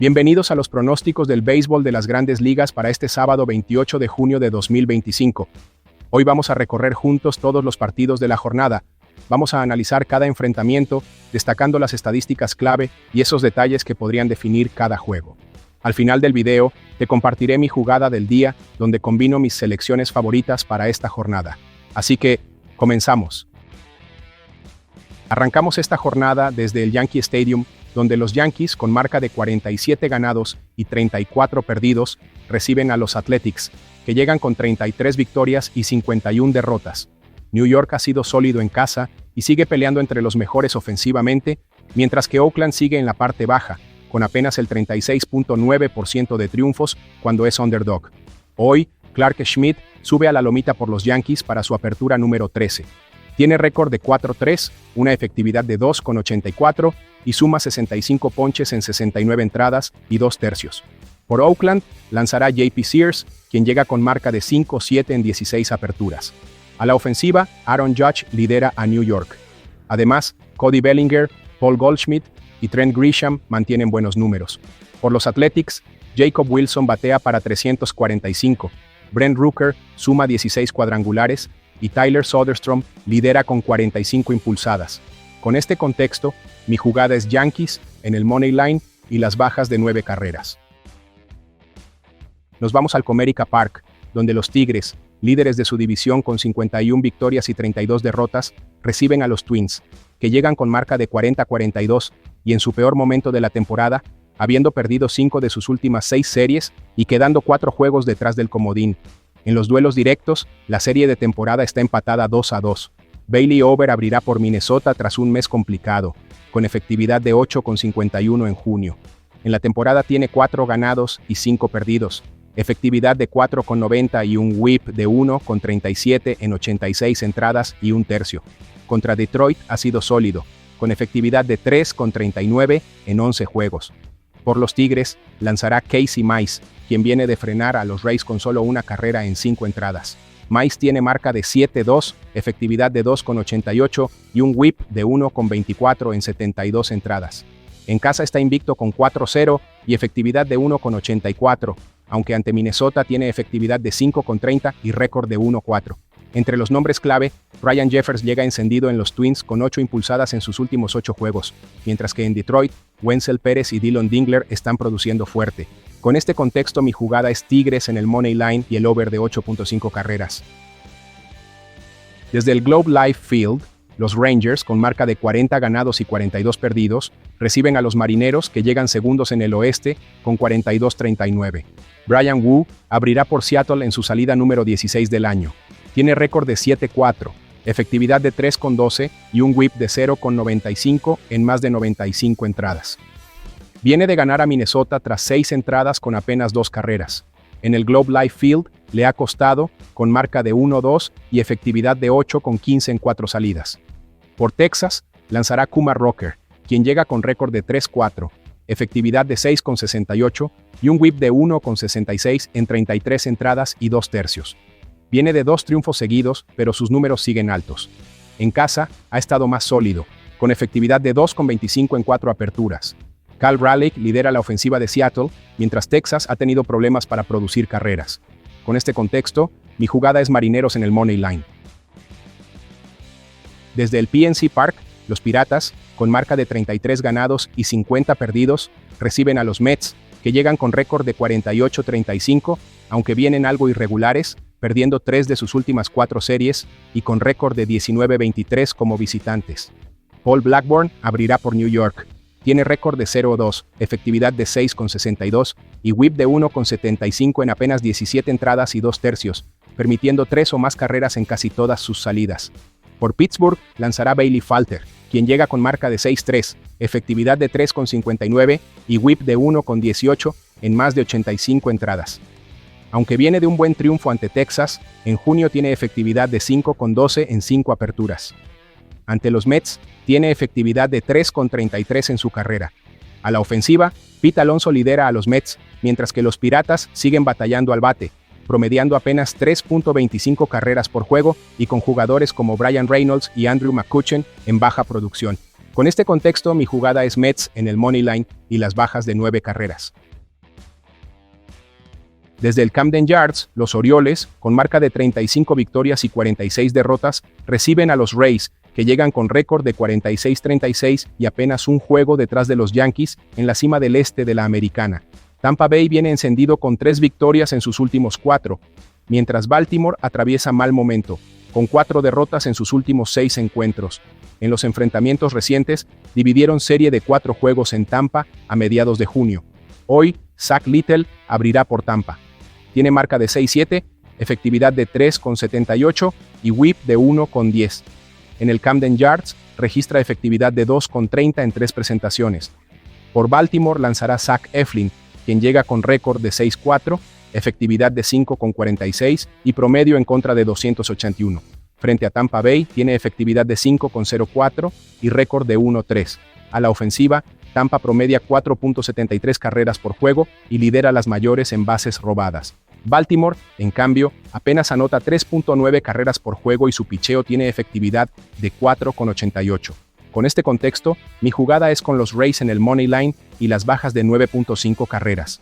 Bienvenidos a los pronósticos del béisbol de las Grandes Ligas para este sábado 28 de junio de 2025. Hoy vamos a recorrer juntos todos los partidos de la jornada. Vamos a analizar cada enfrentamiento, destacando las estadísticas clave y esos detalles que podrían definir cada juego. Al final del video, te compartiré mi jugada del día, donde combino mis selecciones favoritas para esta jornada. Así que, comenzamos. Arrancamos esta jornada desde el Yankee Stadium, donde los Yankees, con marca de 47 ganados y 34 perdidos, reciben a los Athletics, que llegan con 33 victorias y 51 derrotas. New York ha sido sólido en casa y sigue peleando entre los mejores ofensivamente, mientras que Oakland sigue en la parte baja, con apenas el 36.9% de triunfos cuando es underdog. Hoy, Clark Schmidt sube a la lomita por los Yankees para su apertura número 13. Tiene récord de 4-3, una efectividad de 2,84 y suma 65 ponches en 69 entradas y 2 tercios. Por Oakland, lanzará JP Sears, quien llega con marca de 5-7 en 16 aperturas. A la ofensiva, Aaron Judge lidera a New York. Además, Cody Bellinger, Paul Goldschmidt y Trent Grisham mantienen buenos números. Por los Athletics, Jacob Wilson batea para 345, Brent Rooker suma 16 cuadrangulares y Tyler Soderstrom lidera con 45 impulsadas. Con este contexto, mi jugada es Yankees en el Money Line y las bajas de 9 carreras. Nos vamos al Comerica Park, donde los Tigres, líderes de su división con 51 victorias y 32 derrotas, reciben a los Twins, que llegan con marca de 40-42 y en su peor momento de la temporada, habiendo perdido 5 de sus últimas 6 series y quedando 4 juegos detrás del comodín. En los duelos directos, la serie de temporada está empatada 2-2. Bailey Over abrirá por Minnesota tras un mes complicado, con efectividad de 8,51 en junio. En la temporada tiene 4 ganados y 5 perdidos, efectividad de 4,90 y un whip de 1,37 en 86 entradas y un tercio. Contra Detroit ha sido sólido, con efectividad de 3,39 en 11 juegos. Por los Tigres, lanzará Casey Mize, quien viene de frenar a los Rays con solo una carrera en 5 entradas. Mize tiene marca de 7-2, efectividad de 2,88 y un whip de 1,24 en 72 entradas. En casa está invicto con 4-0 y efectividad de 1,84, aunque ante Minnesota tiene efectividad de 5,30 y récord de 1-4. Entre los nombres clave, Ryan Jeffers llega encendido en los Twins con 8 impulsadas en sus últimos 8 juegos, mientras que en Detroit, Wenzel Pérez y Dylan Dingler están produciendo fuerte. Con este contexto, mi jugada es Tigres en el Money Line y el over de 8.5 carreras. Desde el Globe Life Field, los Rangers, con marca de 40 ganados y 42 perdidos, reciben a los Marineros, que llegan segundos en el oeste, con 42-39. Bryan Woo abrirá por Seattle en su salida número 16 del año. Tiene récord de 7-4, efectividad de 3,12 y un whip de 0,95 en más de 95 entradas. Viene de ganar a Minnesota tras 6 entradas con apenas 2 carreras. En el Globe Life Field le ha costado, con marca de 1-2 y efectividad de 8,15 en 4 salidas. Por Texas, lanzará Kumar Rocker, quien llega con récord de 3-4, efectividad de 6,68 y un whip de 1,66 en 33 entradas y 2 tercios. Viene de 2 triunfos seguidos, pero sus números siguen altos. En casa, ha estado más sólido, con efectividad de 2,25 en 4 aperturas. Cal Raleigh lidera la ofensiva de Seattle, mientras Texas ha tenido problemas para producir carreras. Con este contexto, mi jugada es Marineros en el Money Line. Desde el PNC Park, los Piratas, con marca de 33 ganados y 50 perdidos, reciben a los Mets, que llegan con récord de 48-35, aunque vienen algo irregulares, perdiendo 3 de sus últimas 4 series y con récord de 19-23 como visitantes. Paul Blackburn abrirá por New York. Tiene récord de 0-2, efectividad de 6,62 y whip de 1,75 en apenas 17 entradas y 2 tercios, permitiendo 3 o más carreras en casi todas sus salidas. Por Pittsburgh, lanzará Bailey Falter, quien llega con marca de 6-3, efectividad de 3,59 y whip de 1,18 en más de 85 entradas. Aunque viene de un buen triunfo ante Texas, en junio tiene efectividad de 5,12 en 5 aperturas. Ante los Mets, tiene efectividad de 3,33 en su carrera. A la ofensiva, Pete Alonso lidera a los Mets, mientras que los Piratas siguen batallando al bate, promediando apenas 3,25 carreras por juego y con jugadores como Brian Reynolds y Andrew McCutchen en baja producción. Con este contexto, mi jugada es Mets en el money line y las bajas de 9 carreras. Desde el Camden Yards, los Orioles, con marca de 35 victorias y 46 derrotas, reciben a los Rays, que llegan con récord de 46-36 y apenas un juego detrás de los Yankees en la cima del este de la Americana. Tampa Bay viene encendido con 3 victorias en sus últimos 4, mientras Baltimore atraviesa mal momento, con 4 derrotas en sus últimos 6 encuentros. En los enfrentamientos recientes, dividieron serie de 4 juegos en Tampa a mediados de junio. Hoy, Zach Little abrirá por Tampa. Tiene marca de 6-7, efectividad de 3,78 y whip de 1,10. En el Camden Yards, registra efectividad de 2,30 en 3 presentaciones. Por Baltimore lanzará Zach Eflin, quien llega con récord de 6-4, efectividad de 5,46 y promedio en contra de 281. Frente a Tampa Bay, tiene efectividad de 5,04 y récord de 1-3. A la ofensiva, Tampa promedia 4,73 carreras por juego y lidera las mayores en bases robadas. Baltimore, en cambio, apenas anota 3,9 carreras por juego y su picheo tiene efectividad de 4,88. Con este contexto, mi jugada es con los Rays en el money line y las bajas de 9,5 carreras.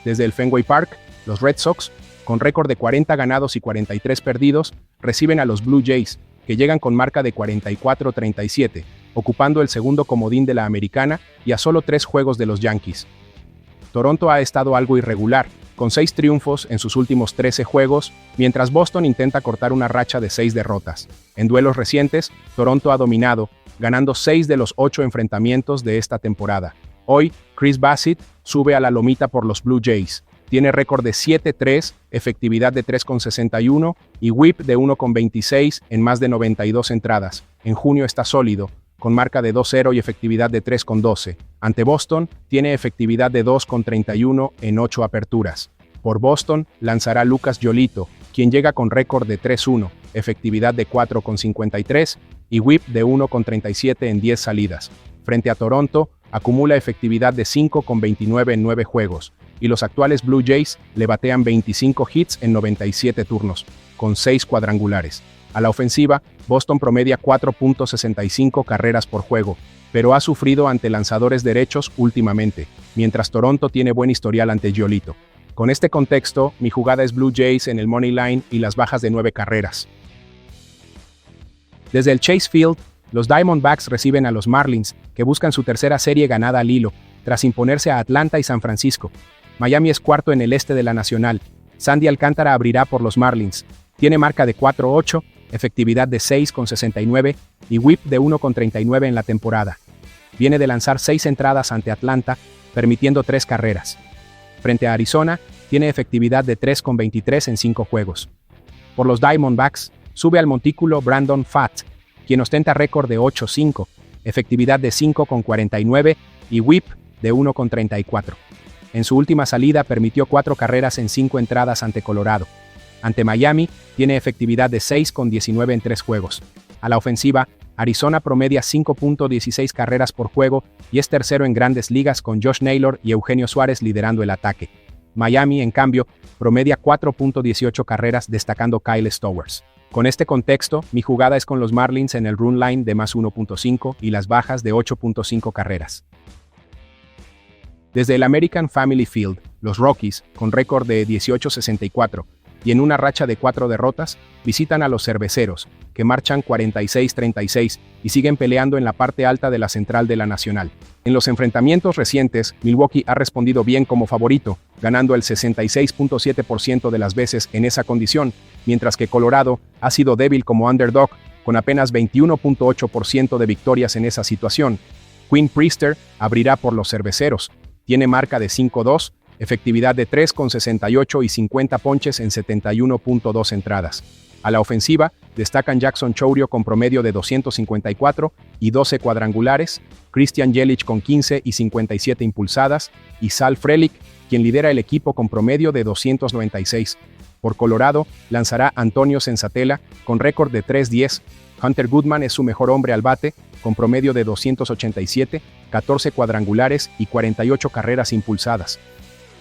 Desde el Fenway Park, los Red Sox, con récord de 40 ganados y 43 perdidos, reciben a los Blue Jays, que llegan con marca de 44-37, ocupando el segundo comodín de la Americana y a solo 3 juegos de los Yankees. Toronto ha estado algo irregular, con 6 triunfos en sus últimos 13 juegos, mientras Boston intenta cortar una racha de 6 derrotas. En duelos recientes, Toronto ha dominado, ganando 6 de los 8 enfrentamientos de esta temporada. Hoy, Chris Bassitt sube a la lomita por los Blue Jays. Tiene récord de 7-3, efectividad de 3,61 y whip de 1,26 en más de 92 entradas. En junio está sólido, con marca de 2-0 y efectividad de 3,12. Ante Boston, tiene efectividad de 2,31 en 8 aperturas. Por Boston, lanzará Lucas Giolito, quien llega con récord de 3-1, efectividad de 4,53 y whip de 1,37 en 10 salidas. Frente a Toronto, acumula efectividad de 5,29 en 9 juegos, y los actuales Blue Jays le batean 25 hits en 97 turnos, con 6 cuadrangulares. A la ofensiva, Boston promedia 4,65 carreras por juego, pero ha sufrido ante lanzadores derechos últimamente, mientras Toronto tiene buen historial ante Giolito. Con este contexto, mi jugada es Blue Jays en el money line y las bajas de 9 carreras. Desde el Chase Field, los Diamondbacks reciben a los Marlins, que buscan su tercera serie ganada al hilo, tras imponerse a Atlanta y San Francisco. Miami es cuarto en el este de la Nacional. Sandy Alcántara abrirá por los Marlins. Tiene marca de 4-8, efectividad de 6,69 y whip de 1,39 en la temporada. Viene de lanzar 6 entradas ante Atlanta, permitiendo 3 carreras. Frente a Arizona, tiene efectividad de 3,23 en 5 juegos. Por los Diamondbacks, sube al montículo Brandon Pfaadt, quien ostenta récord de 8-5, efectividad de 5,49 y whip de 1,34. En su última salida permitió 4 carreras en 5 entradas ante Colorado. Ante Miami, tiene efectividad de 6,19 en 3 juegos. A la ofensiva, Arizona promedia 5,16 carreras por juego y es tercero en Grandes Ligas con Josh Naylor y Eugenio Suárez liderando el ataque. Miami, en cambio, promedia 4,18 carreras destacando Kyle Stowers. Con este contexto, mi jugada es con los Marlins en el run line de más 1,5 y las bajas de 8,5 carreras. Desde el American Family Field, los Rockies, con récord de 18-64 y en una racha de 4 derrotas, visitan a los Cerveceros, que marchan 46-36 y siguen peleando en la parte alta de la central de la Nacional. En los enfrentamientos recientes, Milwaukee ha respondido bien como favorito, ganando el 66,7% de las veces en esa condición, mientras que Colorado ha sido débil como underdog, con apenas 21,8% de victorias en esa situación. Quinn Priester abrirá por los Cerveceros. Tiene marca de 5-2, efectividad de 3,68 y 50 ponches en 71,2 entradas. A la ofensiva, destacan Jackson Chourio con promedio de 254 y 12 cuadrangulares, Christian Yelich con 15 y 57 impulsadas, y Sal Frelick, quien lidera el equipo con promedio de 296. Por Colorado, lanzará Antonio Senzatela con récord de 3-10. Hunter Goodman es su mejor hombre al bate, con promedio de 287, 14 cuadrangulares y 48 carreras impulsadas.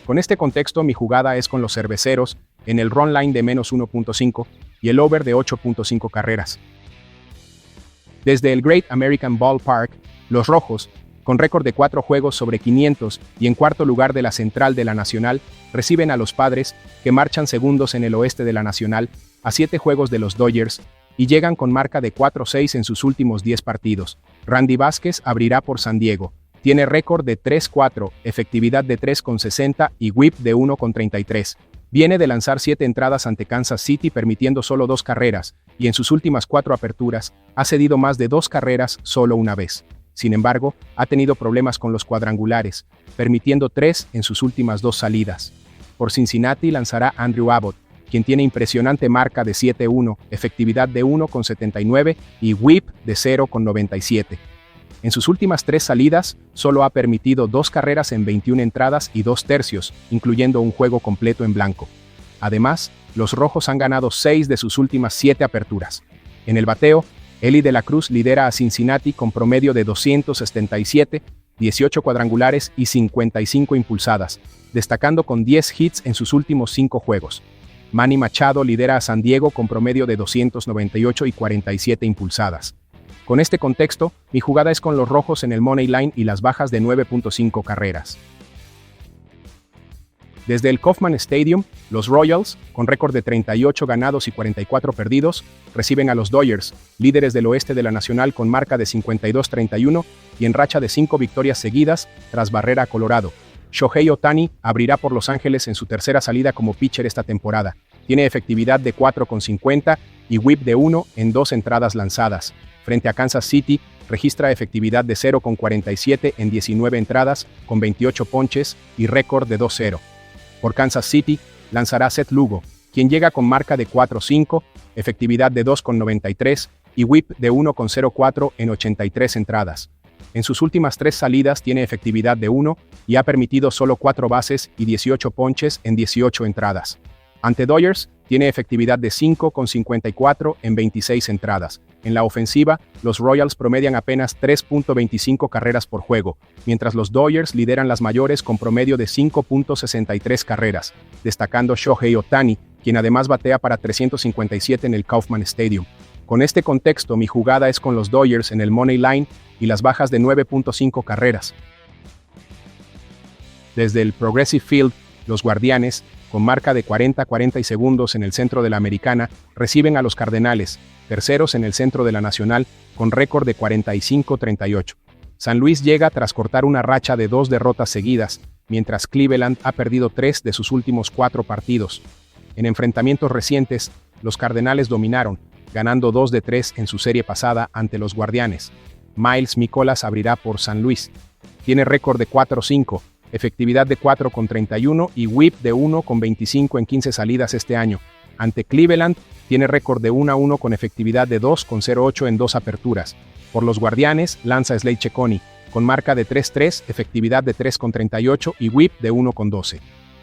Con este contexto, mi jugada es con los Cerveceros en el run line de menos 1,5 y el over de 8,5 carreras. Desde el Great American Ballpark, los Rojos, con récord de 4 juegos sobre 500 y en cuarto lugar de la Central de la Nacional, reciben a los Padres, que marchan segundos en el oeste de la Nacional, a 7 juegos de los Dodgers, y llegan con marca de 4-6 en sus últimos 10 partidos. Randy Vázquez abrirá por San Diego. Tiene récord de 3-4, efectividad de 3,60 y whip de 1,33. Viene de lanzar 7 entradas ante Kansas City permitiendo solo 2 carreras, y en sus últimas 4 aperturas, ha cedido más de 2 carreras solo una vez. Sin embargo, ha tenido problemas con los cuadrangulares, permitiendo 3 en sus últimas 2 salidas. Por Cincinnati lanzará Andrew Abbott, quien tiene impresionante marca de 7-1, efectividad de 1,79 y whip de 0,97. En sus últimas 3 salidas, solo ha permitido 2 carreras en 21 entradas y 2 tercios, incluyendo un juego completo en blanco. Además, los Rojos han ganado 6 de sus últimas 7 aperturas. En el bateo, Elly De La Cruz lidera a Cincinnati con promedio de 277, 18 cuadrangulares y 55 impulsadas, destacando con 10 hits en sus últimos 5 juegos. Manny Machado lidera a San Diego con promedio de 298 y 47 impulsadas. Con este contexto, mi jugada es con los Rojos en el Money Line y las bajas de 9.5 carreras. Desde el Kauffman Stadium, los Royals, con récord de 38 ganados y 44 perdidos, reciben a los Dodgers, líderes del oeste de la Nacional con marca de 52-31 y en racha de 5 victorias seguidas tras barrer a Colorado. Shohei Ohtani abrirá por Los Ángeles en su tercera salida como pitcher esta temporada. Tiene efectividad de 4,50 y whip de 1 en 2 entradas lanzadas. Frente a Kansas City, registra efectividad de 0,47 en 19 entradas, con 28 ponches y récord de 2-0. Por Kansas City, lanzará Seth Lugo, quien llega con marca de 4-5, efectividad de 2,93 y whip de 1,04 en 83 entradas. En sus últimas 3 salidas tiene efectividad de 1 y ha permitido solo 4 bases y 18 ponches en 18 entradas. Ante Dodgers, tiene efectividad de 5,54 en 26 entradas. En la ofensiva, los Royals promedian apenas 3.25 carreras por juego, mientras los Dodgers lideran las mayores con promedio de 5.63 carreras, destacando Shohei Ohtani, quien además batea para 357 en el Kauffman Stadium. Con este contexto, mi jugada es con los Dodgers en el Money Line y las bajas de 9.5 carreras. Desde el Progressive Field, los Guardianes, con marca de 40-40 segundos en el centro de la Americana, reciben a los Cardenales, terceros en el centro de la Nacional, con récord de 45-38. San Luis llega tras cortar una racha de 2 derrotas seguidas, mientras Cleveland ha perdido 3 de sus últimos 4 partidos. En enfrentamientos recientes, los Cardenales dominaron, ganando 2 de 3 en su serie pasada ante los Guardianes. Miles Mikolas abrirá por San Luis. Tiene récord de 4-5, efectividad de 4,31 y whip de 1,25 en 15 salidas este año. Ante Cleveland, tiene récord de 1-1 con efectividad de 2,08 en 2 aperturas. Por los Guardianes, lanza Slade Cecconi, con marca de 3-3, efectividad de 3,38 y whip de 1,12.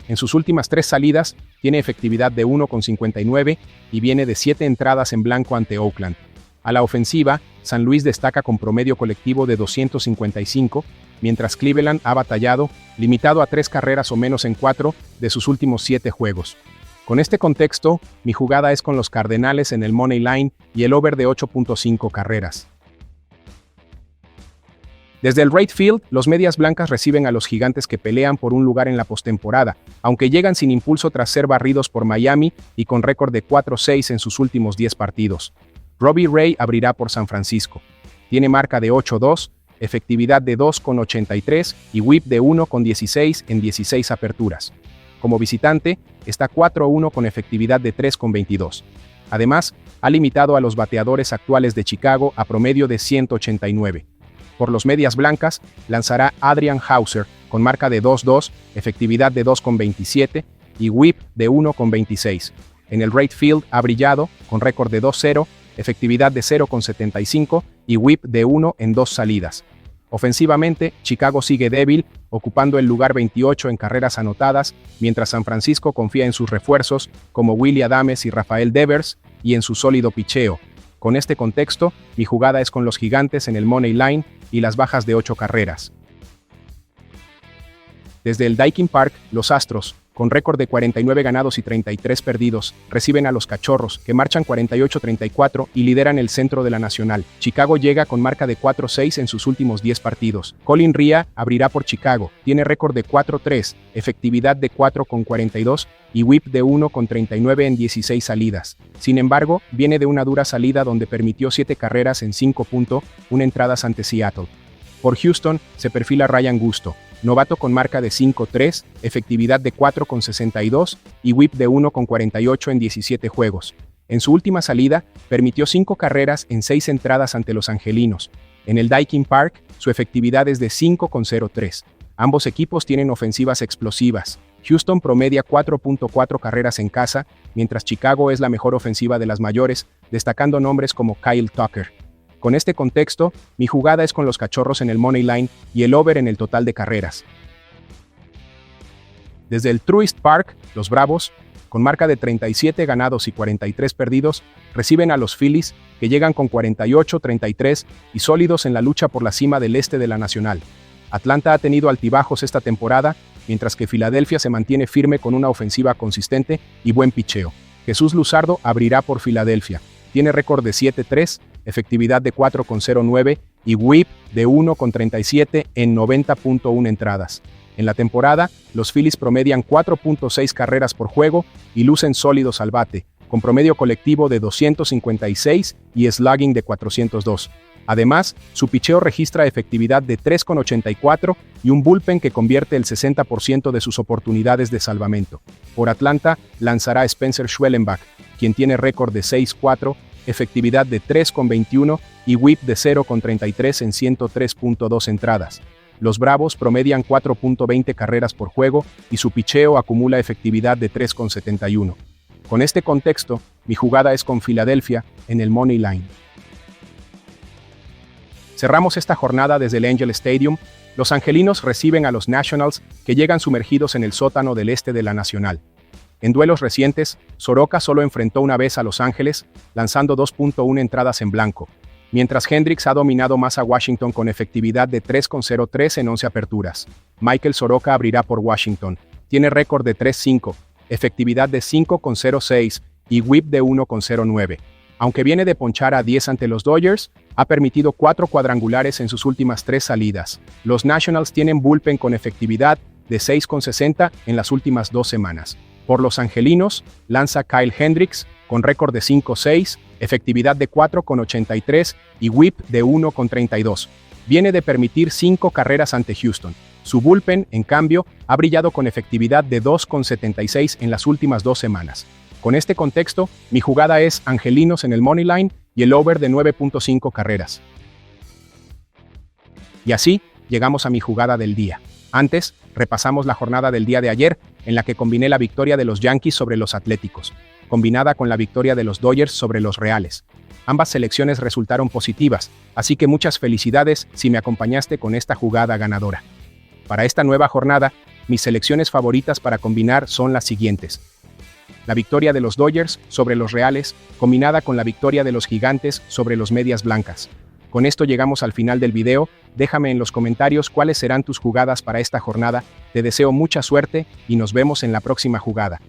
En sus últimas 3 salidas, tiene efectividad de 1,59 y viene de 7 entradas en blanco ante Oakland. A la ofensiva, San Luis destaca con promedio colectivo de 255, mientras Cleveland ha batallado, limitado a 3 carreras o menos en 4 de sus últimos 7 juegos. Con este contexto, mi jugada es con los Cardenales en el Money Line y el over de 8.5 carreras. Desde el right field, los Medias Blancas reciben a los Gigantes que pelean por un lugar en la postemporada, aunque llegan sin impulso tras ser barridos por Miami y con récord de 4-6 en sus últimos 10 partidos. Robbie Ray abrirá por San Francisco. Tiene marca de 8-2, efectividad de 2,83 y whip de 1,16 en 16 aperturas. Como visitante, está 4-1 con efectividad de 3,22. Además, ha limitado a los bateadores actuales de Chicago a promedio de 189. Por los Medias Blancas, lanzará Adrian Hauser con marca de 2-2, efectividad de 2,27 y whip de 1,26. En el right field ha brillado, con récord de 2-0, efectividad de 0,75 y whip de 1 en 2 salidas. Ofensivamente, Chicago sigue débil, ocupando el lugar 28 en carreras anotadas, mientras San Francisco confía en sus refuerzos, como Willy Adames y Rafael Devers, y en su sólido picheo. Con este contexto, mi jugada es con los Gigantes en el Money Line y las bajas de 8 carreras. Desde el Daikin Park, los Astros, con récord de 49 ganados y 33 perdidos, reciben a los Cachorros, que marchan 48-34 y lideran el centro de la Nacional. Chicago llega con marca de 4-6 en sus últimos 10 partidos. Colin Ria abrirá por Chicago, tiene récord de 4-3, efectividad de 4,42 y whip de 1,39 en 16 salidas. Sin embargo, viene de una dura salida donde permitió 7 carreras en 5.1 entradas ante Seattle. Por Houston se perfila Ryan Gusto, novato con marca de 5-3, efectividad de 4,62 y whip de 1,48 en 17 juegos. En su última salida, permitió 5 carreras en 6 entradas ante los Angelinos. En el Daikin Park, su efectividad es de 5,03. Ambos equipos tienen ofensivas explosivas. Houston promedia 4.4 carreras en casa, mientras Chicago es la mejor ofensiva de las mayores, destacando nombres como Kyle Tucker. Con este contexto, mi jugada es con los Cachorros en el money line y el over en el total de carreras. Desde el Truist Park, los Bravos, con marca de 37 ganados y 43 perdidos, reciben a los Phillies, que llegan con 48-33 y sólidos en la lucha por la cima del este de la Nacional. Atlanta ha tenido altibajos esta temporada, mientras que Filadelfia se mantiene firme con una ofensiva consistente y buen picheo. Jesús Luzardo abrirá por Filadelfia. Tiene récord de 7-3, efectividad de 4,09 y whip de 1,37 en 90.1 entradas. En la temporada, los Phillies promedian 4.6 carreras por juego y lucen sólidos al bate, con promedio colectivo de 256 y slugging de 402. Además, su picheo registra efectividad de 3,84 y un bullpen que convierte el 60% de sus oportunidades de salvamento. Por Atlanta, lanzará Spencer Schwellenbach, quien tiene récord de 6-4, efectividad de 3,21 y whip de 0,33 en 103.2 entradas. Los Bravos promedian 4.20 carreras por juego y su picheo acumula efectividad de 3,71. Con este contexto, mi jugada es con Filadelfia en el money line. Cerramos esta jornada desde el Angel Stadium. Los angelinos reciben a los Nationals, que llegan sumergidos en el sótano del este de la Nacional. En duelos recientes, Soroka solo enfrentó una vez a Los Ángeles, lanzando 2.1 entradas en blanco, mientras Hendricks ha dominado más a Washington con efectividad de 3,03 en 11 aperturas. Michael Soroka abrirá por Washington. Tiene récord de 3-5, efectividad de 5,06 y whip de 1,09. Aunque viene de ponchar a 10 ante los Dodgers, ha permitido 4 cuadrangulares en sus últimas 3 salidas. Los Nationals tienen bullpen con efectividad de 6,60 en las últimas 2 semanas. Por los angelinos, lanza Kyle Hendricks, con récord de 5-6, efectividad de 4,83 y whip de 1,32. Viene de permitir 5 carreras ante Houston. Su bullpen, en cambio, ha brillado con efectividad de 2,76 en las últimas 2 semanas. Con este contexto, mi jugada es angelinos en el money line y el over de 9.5 carreras. Y así, llegamos a mi jugada del día. Antes, repasamos la jornada del día de ayer, en la que combiné la victoria de los Yankees sobre los Atléticos, combinada con la victoria de los Dodgers sobre los Reales. Ambas selecciones resultaron positivas, así que muchas felicidades si me acompañaste con esta jugada ganadora. Para esta nueva jornada, mis selecciones favoritas para combinar son las siguientes. La victoria de los Dodgers sobre los Reales, combinada con la victoria de los Gigantes sobre los Medias Blancas. Con esto llegamos al final del video. Déjame en los comentarios cuáles serán tus jugadas para esta jornada. Te deseo mucha suerte y nos vemos en la próxima jugada.